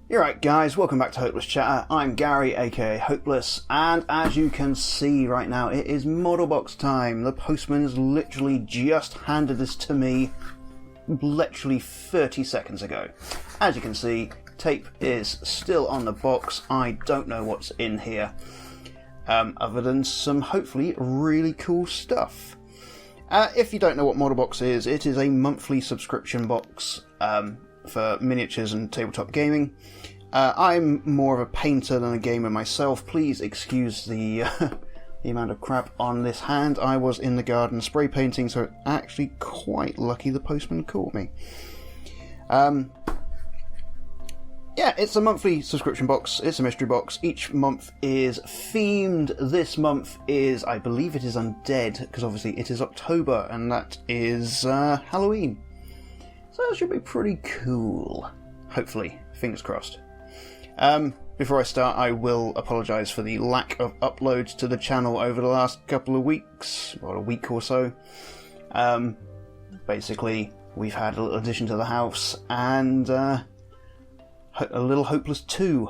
You're right, guys, welcome back to Hopeless Chatter. I'm Gary, aka Hopeless, and as you can see right now, it is model box time. The postman has literally just handed this to me literally 30 seconds ago. As you can see, tape is still on the box. I don't know what's in here, other than some hopefully really cool stuff. If you don't know what Model Box is, it is a monthly subscription box for miniatures and tabletop gaming. I'm more of a painter than a gamer myself. Please excuse the amount of crap on this hand. I was in the garden spray painting, so actually quite lucky the postman caught me. Yeah, it's a monthly subscription box. It's a mystery box. Each month is themed. This month is, I believe it is Undead, because obviously it is October, and that is Halloween. So that should be pretty cool. Hopefully. Fingers crossed. Before I start, I will apologise for the lack of uploads to the channel over the last couple of weeks, or a week or so. Basically, we've had a little addition to the house, and a little Hopeless 2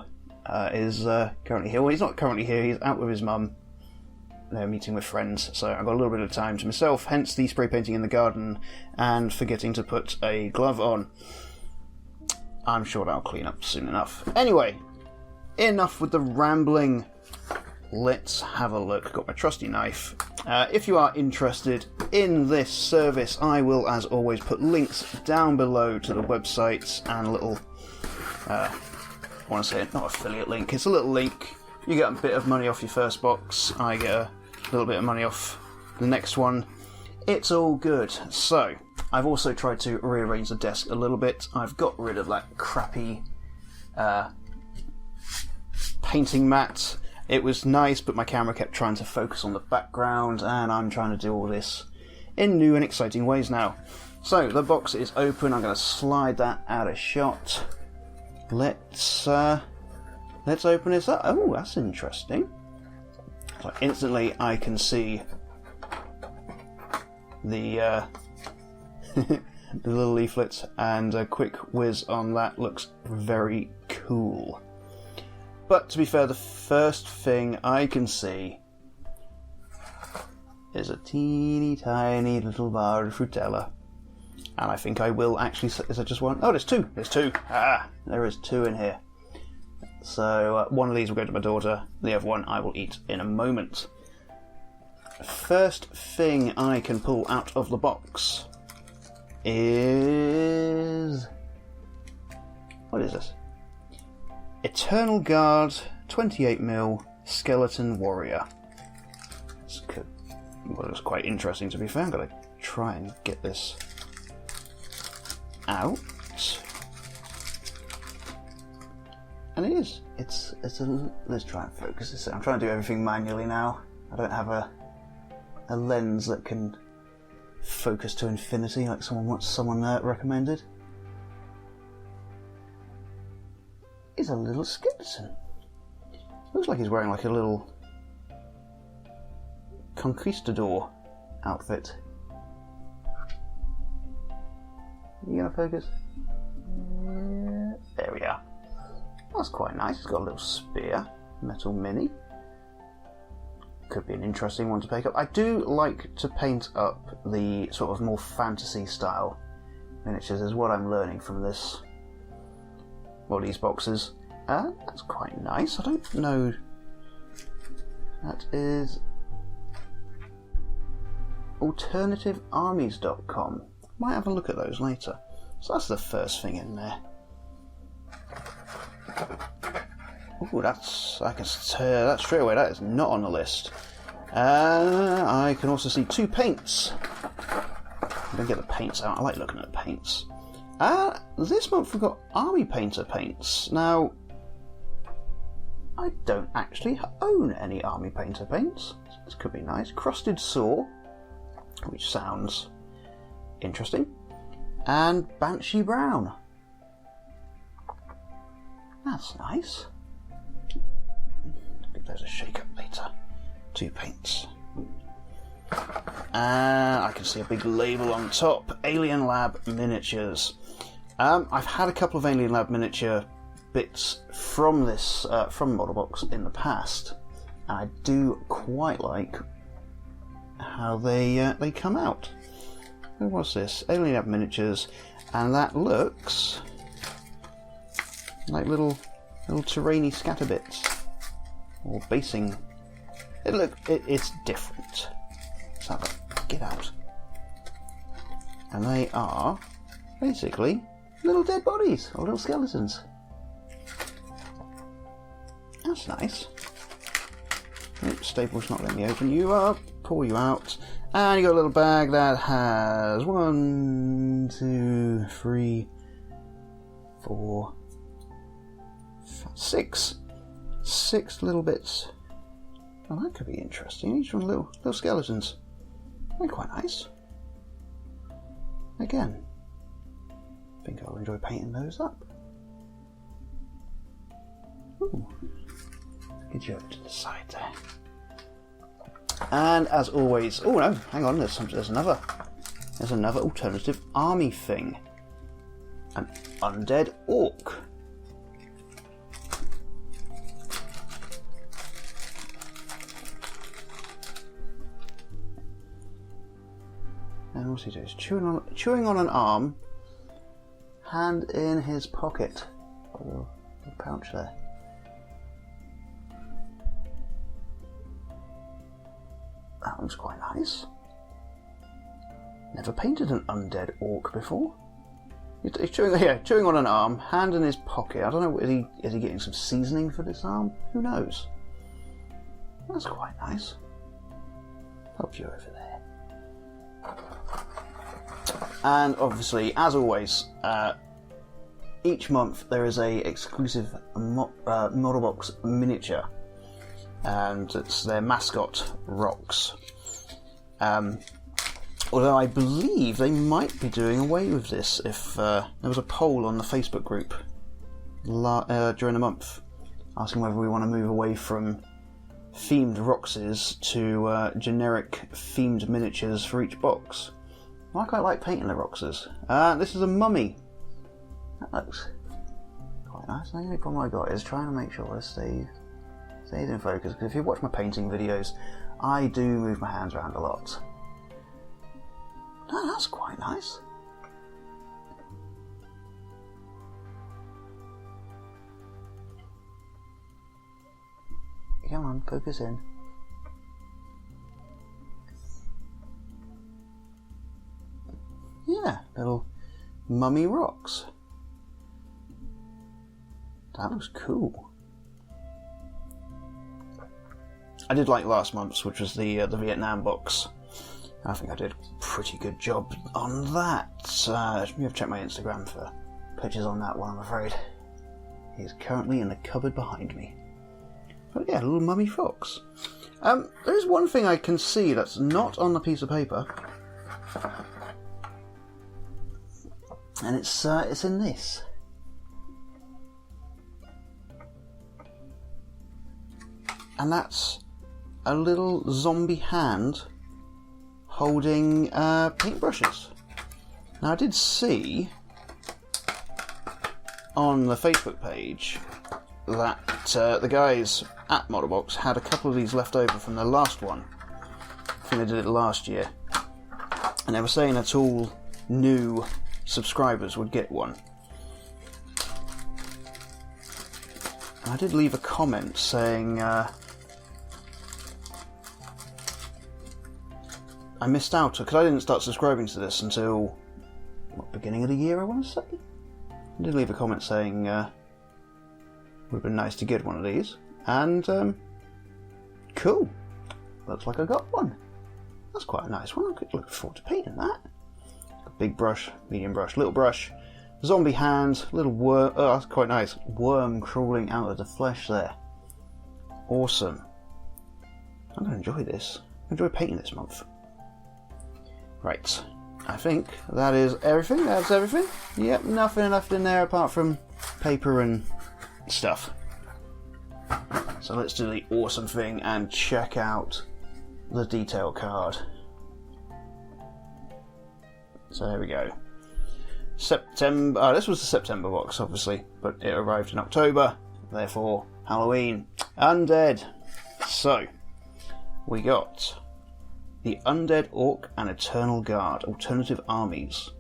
is currently here. Well, he's not currently here, he's out with his mum. They're meeting with friends, so I've got a little bit of time to myself, hence the spray painting in the garden and forgetting to put a glove on. I'm sure that'll clean up soon enough. Anyway, enough with the rambling. Let's have a look. Got my trusty knife. If you are interested in this service, I will, as always, put links down below to the websites and a little, I want to say, not affiliate link, it's a little link. You get a bit of money off your first box, I get a little bit of money off the next one. It's all good. So, I've also tried to rearrange the desk a little bit. I've got rid of that crappy painting mat. It was nice, but my camera kept trying to focus on the background, and I'm trying to do all this in new and exciting ways now. So, the box is open. I'm going to slide that out of shot. Let's open this up. Oh, that's interesting. So instantly I can see the the little leaflets, and a quick whiz on that looks very cool. But to be fair, the first thing I can see is a teeny tiny little bar of Frutella. And I think I will actually... Is there just one? Oh, there's two! There's two! Ah! There is two in here. So one of these will go to my daughter, the other one I will eat in a moment. First thing I can pull out of the box is... What is this? Eternal Guard 28mm Skeleton Warrior. This could... Well, it's quite interesting to be fair. I'm going to try and get this out. And it is. It's a... Let's try and focus this. I'm trying to do everything manually now. I don't have a lens that can focus to infinity like someone recommended. It's a little skeleton. Looks like he's wearing like a little conquistador outfit. You gonna focus? There we are. That's quite nice. It's got a little spear, metal mini. Could be an interesting one to pick up. I do like to paint up the sort of more fantasy style miniatures, is what I'm learning from this. Well, these boxes. That's quite nice. I don't know. That is alternativearmies.com. Might have a look at those later. So that's the first thing in there. Oh, that's... I can tell that straight away. That is not on the list. I can also see two paints. I'm going to get the paints out. I like looking at paints. This month we've got Army Painter paints. Now, I don't actually own any Army Painter paints. This could be nice. Crusted Saw, which sounds interesting. And Banshee Brown. That's nice. Give those a shake up later. Two paints. I can see a big label on top. Alien Lab Miniatures. I've had a couple of Alien Lab miniature bits from this from Model in the past, and I do quite like how they come out. And what's this? Alien Ab miniatures, and that looks like little terrainy scatter bits or basing. It's different. Let's have a get out. And they are basically little dead bodies or little skeletons. That's nice. Oops, staple's not letting me open you up. Pull you out. And you got a little bag that has 1, 2, 3, 4, 5, 6. 6 little bits. Well, that could be interesting. Each one little skeletons. They're quite nice. Again, I think I'll enjoy painting those up. Ooh. Get you over to the side there. And as always, oh no, hang on, there's another alternative army thing. An Undead Orc. And what's he doing? He's chewing on an arm, hand in his pocket. A little pouch there. That looks quite nice. Never painted an Undead Orc before. He's chewing on an arm, hand in his pocket. I don't know, is he getting some seasoning for this arm? Who knows? That's quite nice. Help you over there. And obviously, as always, each month there is a exclusive Modelbox miniature, and it's their mascot, Rox. Although I believe they might be doing away with this if there was a poll on the Facebook group during the month asking whether we want to move away from themed Roxes to generic themed miniatures for each box. I quite like painting the Roxes. This is a mummy. That looks quite nice. The only problem I got is trying to make sure it stays in focus, because if you watch my painting videos, I do move my hands around a lot. No, that's quite nice. Come on, focus in. Yeah, little mummy rocks. That looks cool. I did like last month's, which was the Vietnam box. I think I did a pretty good job on that. You have to check my Instagram for pictures on that one, I'm afraid. He's currently in the cupboard behind me. But yeah, a little mummy fox. There is one thing I can see that's not on the piece of paper. And it's in this. And that's a little zombie hand holding paintbrushes. Now I did see on the Facebook page that the guys at Modelbox had a couple of these left over from their last one. I think they did it last year. And they were saying that all new subscribers would get one. And I did leave a comment saying I missed out, because I didn't start subscribing to this until beginning of the year, I want to say. I did leave a comment saying it would have been nice to get one of these, and cool, looks like I got one. That's quite a nice one. I could look forward to painting that. Big brush, medium brush, little brush, zombie hand, little worm. Oh, that's quite nice. Worm crawling out of the flesh there. Awesome. I'm going to enjoy this. Enjoy painting this month. Right. I think that is everything. That's everything. Yep, nothing left in there apart from paper and stuff. So let's do the awesome thing and check out the detail card. So there we go. September. This was the September box, obviously, but it arrived in October, therefore Halloween. Undead. So, we got the Undead Orc and Eternal Guard, Alternative Armies.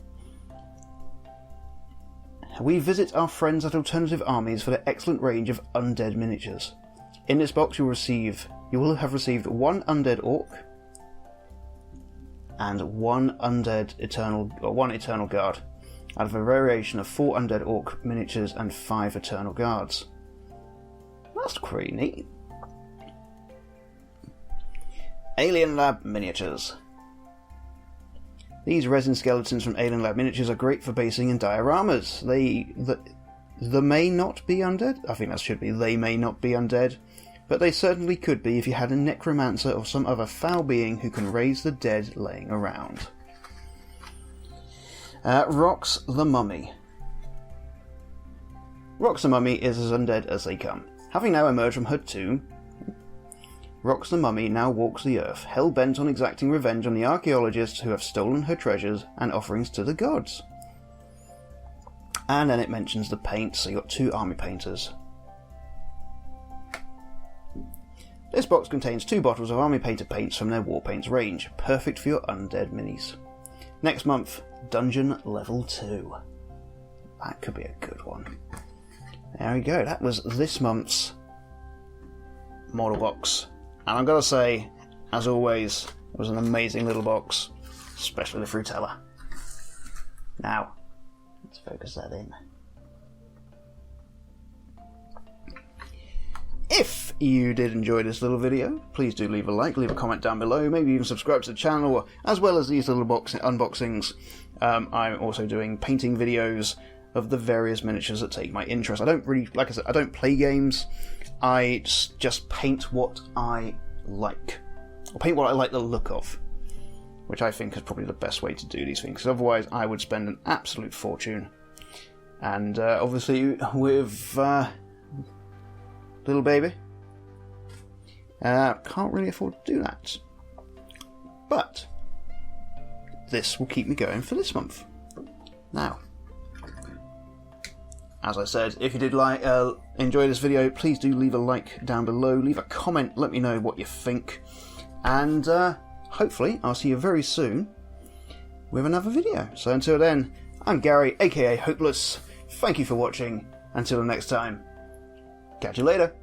We visit our friends at Alternative Armies for their excellent range of undead miniatures. In this box you will have received one Undead Orc and one Eternal Guard, out of a variation of 4 Undead Orc miniatures and 5 Eternal Guards. That's pretty neat. Alien Lab Miniatures. These resin skeletons from Alien Lab Miniatures are great for basing in dioramas. They may not be undead. I think that should be. They may not be undead, but they certainly could be if you had a necromancer or some other foul being who can raise the dead laying around. Rox the Mummy. Rox the Mummy is as undead as they come. Having now emerged from her tomb, Rox the Mummy now walks the earth, hell-bent on exacting revenge on the archaeologists who have stolen her treasures and offerings to the gods. And then it mentions the paint, so you've got 2 army painters. This box contains 2 bottles of army painter paints from their war paints range, perfect for your undead minis. Next month, Dungeon Level 2. That could be a good one. There we go, that was this month's model box. And I've got to say, as always, it was an amazing little box, especially the Frutella. Now, let's focus that in. If you did enjoy this little video, please do leave a like, leave a comment down below, maybe even subscribe to the channel, as well as these little unboxings. I'm also doing painting videos of the various miniatures that take my interest. I don't really, like I said, I don't play games. I just paint what I like. Or paint what I like the look of. Which I think is probably the best way to do these things. Because otherwise I would spend an absolute fortune. And obviously with little baby, can't really afford to do that. But this will keep me going for this month. Now, as I said, if you did enjoy this video, please do leave a like down below, leave a comment, let me know what you think, and hopefully I'll see you very soon with another video. So until then, I'm Gary, aka Hopeless. Thank you for watching. Until the next time, catch you later.